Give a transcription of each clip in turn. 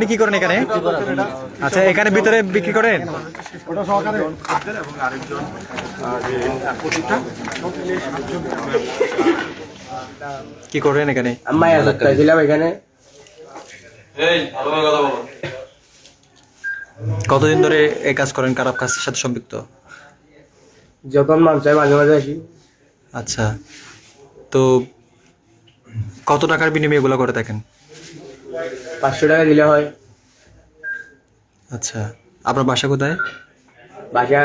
আপনি কি করেন এখানে? আচ্ছা, এখানে ভিতরে বিক্রি করেন? ওটা সহকারে এবং আরেকজন কি করেন এখানে? ছিলাম এখানে। কতদিন ধরে এই কাজ করেন? খারাপ কাজের সাথে সম্পৃক্ত? যখন মান চাই মাঝে মাঝে আসি। আচ্ছা, তো কত টাকার বিনিময়ে এগুলো করে থাকেন? 500 টাকা দিলে হয়। আচ্ছা, আপনার বাসা কোথায়? বাসা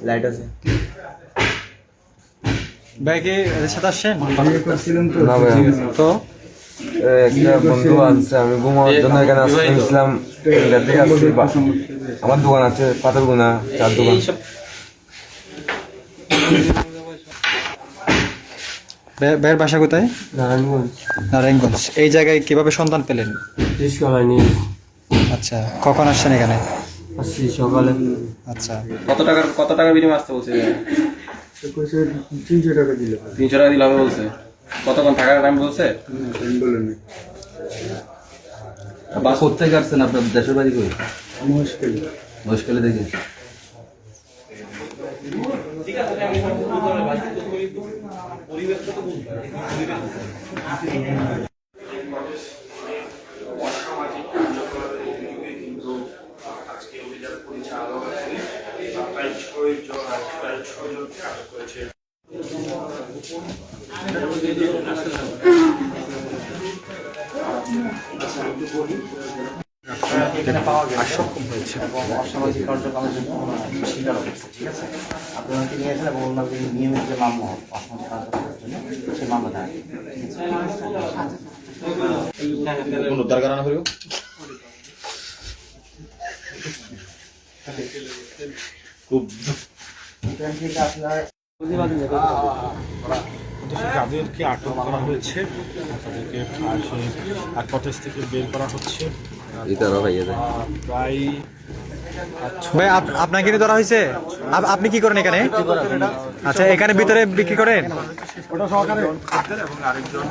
লাইট আছে। ব্যাগে এদের সাথে আসছেন? না ভাই, তো একটা বন্ধু আছে, আমি ঘুমানোর জন্য এখানে আসলাম। আমার দোকান আছে, পাথর গোনা, চার দোকান। ভাইয়ের বাসা কোথায়? নারায়ণগঞ্জ। নারায়ণগঞ্জ। এই জায়গায় কিভাবে সন্ধান পেলেন? রিস্কালায় নিয়ে আচ্ছা, কখন আসছেন এখানে? আসছি সকালে। আচ্ছা, কত টাকা বিনিময় আসতে বলছে? 300 টাকা দিলে 300 টাকা দিলে হবে বলছে। কতক্ষণ থাকার টাইম বলছে? বলেনি। কোথেকে আসছেন? আপনার দেশের বাড়ি কই? মুশকিল মহেশখালী থেকে। অসামাজিক কার্যকলাপের অভিযোগে কিন্তু আজকে অভিযান পরিচালনা করে প্রায় 6 জনকে আটক করেছে। সক্ষম হয়েছে অসামাজিক কার্যক্রমের জন্য স্বীকার করছে। ঠিক আছে, আপনি ওনাকে নিয়ে আসেন এবং ওনাকে নিয়মিত যে মামলা অসামাজিক কার্যক্রমের জন্য সেই মামলা দাঁড়ায়। উদ্ধার করানো হলো। খুব যাদেরকে আটক করা হয়েছে তাদেরকে কটেজ থেকে বের করা হচ্ছে। প্রায় ভাই, আপনাকে নিয়ে ধরা হয়েছে? আপনি কি করেন এখানে? আচ্ছা, এখানে ভিতরে বিক্রি করেন? ওটা সহকারে এবং আরেকজন